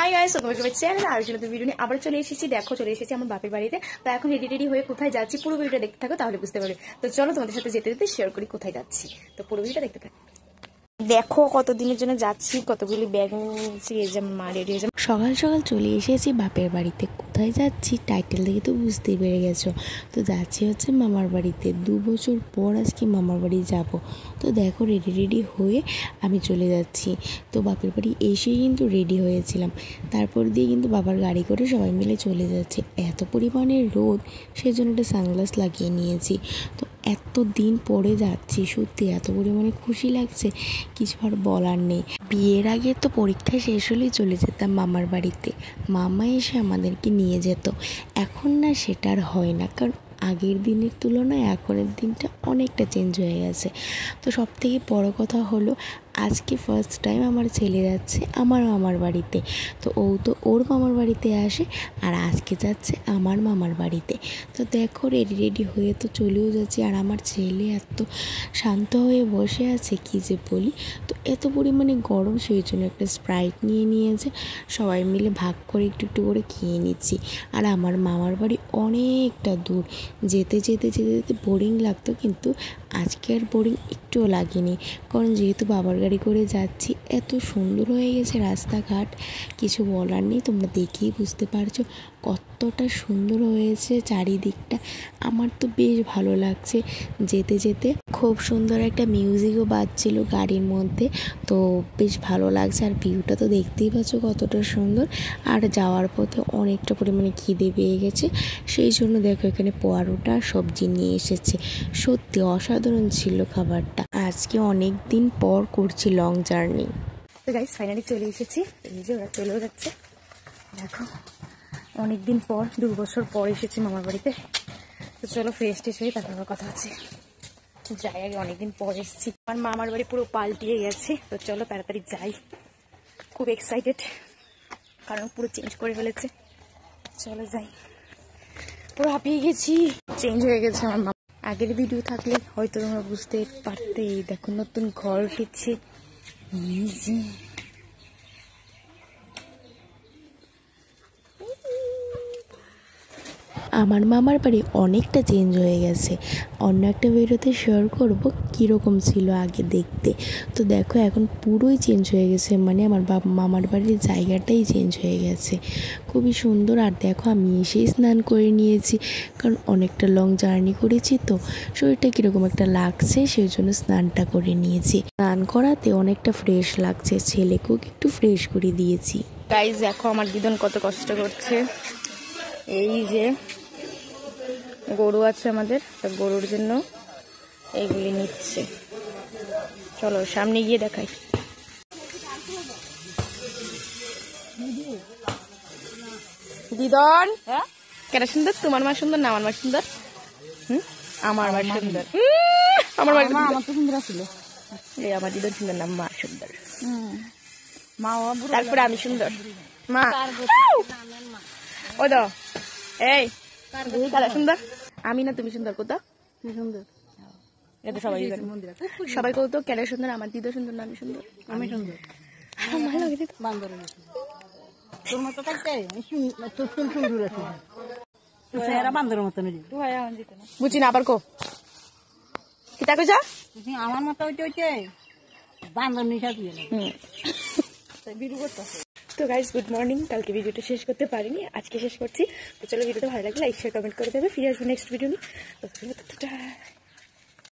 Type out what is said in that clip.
Hi guys, তোমাকে channel আর video নিয়ে আবার চলে এসেছি। দেখো চলে এসেছি আমার বাপের বাড়িতে। তো এখন রেডি হয়ে কোথায় যাচ্ছি পুরো ভিডিওটা দেখতে থাকো, তাহলে বুঝতে পারবে। তো চলো তোমাদের সাথে যেতে যেতে শেয়ার করি কোথায় যাচ্ছি। তো পুরো ভিডিওটা দেখতে থাকো। দেখো কতদিনের জন্য যাচ্ছি, কতগুলি ব্যাগ নিয়েছি। এই যে মা রেডি হয়ে সকাল সকাল চলে এসেছি বাপের বাড়িতে। কোথায় যাচ্ছি টাইটেল দেখে তো বুঝতেই পেরে গেছো। তো যাচ্ছি হচ্ছে মামার বাড়িতে। 2 বছর পর আজকে মামার বাড়ি যাব। তো দেখো রেডি হয়ে আমি চলে যাচ্ছি। তো বাপের বাড়ি এসেই কিন্তু রেডি হয়েছিলাম, তারপর দিয়ে কিন্তু বাবার গাড়ি করে সবাই মিলে চলে যাচ্ছে। এত পরিমাণে রোদ, সেজন্য একটা সানগ্লাস লাগিয়ে নিয়েছি। তো এত দিন পরে যাচ্ছি, সত্যি এত পরিমাণে খুশি লাগছে, কিছু আর বলার নেই। বিয়ের আগে তো পরীক্ষা শেষ হলেই চলে যেতাম মামার বাড়িতে, মামা এসে আমাদেরকে নিয়ে যেত। এখন না সেটা আর হয় না, কারণ আগের দিনের তুলনায় এখনের দিনটা অনেকটা চেঞ্জ হয়ে গেছে। তো সব থেকে বড়ো কথা হলো আজকে ফার্স্ট টাইম আমার ছেলে যাচ্ছে আমার মামার বাড়িতে। তো ও তো ওর মামার বাড়িতে আসে, আর আজকে যাচ্ছে আমার মামার বাড়িতে। তো দেখো রেডি হয়ে তো চলেও যাচ্ছি, আর আমার ছেলে এত শান্ত হয়ে বসে আছে কি যে বলি। তো এত পরিমাণে গরম, সেই জন্য একটা স্প্রাইট নিয়ে নিয়েছে, সবাই মিলে ভাগ করে একটু একটু করে খেয়ে নিচ্ছি। আর আমার মামার বাড়ি অনেকটা দূর, যেতে যেতে যেতে যেতে বোরিং লাগতো, কিন্তু আজকে আর বোরিং একটুও লাগেনি, কারণ যেহেতু বাবার গাড়ি করে যাচ্ছি। এত সুন্দর হয়ে গেছে রাস্তাঘাট, কিছু বলার নেই। তোমরা দেখেই বুঝতে পারছো কতটা সুন্দর হয়েছে চারিদিকটা। আমার তো বেশ ভালো লাগছে যেতে যেতে। খুব সুন্দর একটা মিউজিকও বাজছিল গাড়ির মধ্যে, তো বেশ ভালো লাগছে। আর ভিউটা তো দেখতেই পাচ্ছ কতটা সুন্দর। আর যাওয়ার পথে অনেকটা পরিমাণে খিদে পেয়ে গেছে, সেই জন্য দেখো এখানে পোয়ারোটা সবজি নিয়ে এসেছে। সত্যি অসাধারণ ছিল খাবারটা। আজকে অনেক দিন পর করছি লং জার্নি। তো গাইস ফাইনালি চলে এসেছি। এই যে ওরা চলেও যাচ্ছে, দেখো অনেকদিন পর 2 বছর পর এসেছি মামার বাড়িতে। তো চলো ফ্রেশ ট্রেশ হয়ে তারপর কথা হচ্ছে। যাই, আগে অনেকদিন পর এসেছি। আমার মামার বাড়ি পুরো পাল্টিয়ে গেছে। তো চলো তাড়াতাড়ি যাই, খুব এক্সাইটেড, কারণ পুরো চেঞ্জ করে ফেলেছে। চলো যাই, পুরো হাঁপিয়ে গেছি, চেঞ্জ হয়ে গেছে আমার মামা। আগের ভিডিও থাকলে হয়তো তোমরা বুঝতে পারতে। দেখো নতুন ঘর উঠেছে। আমার মামার বাড়ি অনেকটা চেঞ্জ হয়ে গেছে। অন্য একটা ভিডিওতে শেয়ার করব কীরকম ছিল আগে দেখতে। তো দেখো এখন পুরোই চেঞ্জ হয়ে গেছে, মানে আমার মামার বাড়ির জায়গাটাই চেঞ্জ হয়ে গেছে, খুবই সুন্দর। আর দেখো আমি এসেই স্নান করে নিয়েছি, কারণ অনেকটা লং জার্নি করেছি, তো শরীরটা কীরকম একটা লাগছে, সেই জন্য স্নানটা করে নিয়েছি। স্নান করাতে অনেকটা ফ্রেশ লাগছে, ছেলেকেও একটু ফ্রেশ করে দিয়েছি। গাইস দেখো আমার দিদন কত কষ্ট করছে। এই যে গরু আছে আমাদের, তো গরুর জন্য এইগুলি নিচ্ছে। চলো সামনে গিয়ে দেখাই। দিদন কেন সুন্দর? তোমার মা সুন্দর না আমার মা সুন্দর? আমার মা সুন্দর। আমার মা আমার তো সুন্দর ছিল। এই আমার দিদন সুন্দর না, মা সুন্দর। তারপরে আমি সুন্দর। মা ও দো এই কারা সুন্দর? আমি না তুমি সুন্দর? কোথা সুন্দর? এটা সবাই সবাই কত কেন সুন্দর? আমার দিদা সুন্দর না আমি সুন্দর? আমি সুন্দর। ভালো লাগে তো বান্দর তোর মতো থাকতে তোর চুল সুন্দর আছে, চেহারা বান্দরের মতো নেই। বুঝি না আবার কো কি তা কইছা? আমার মতো ওইটা ওইটা বান্দর নিশা দিয়ে বিরু করতেছে। তো গাইস গুড মর্নিং। কালকে ভিডিওটা শেষ করতে পারিনি, আজকে শেষ করছি। তো চলো ভিডিওটা ভালো লাগলে লাইক শেয়ার কমেন্ট করে দেবে। ফিরে আসবো নেক্সট ভিডিও নিয়ে।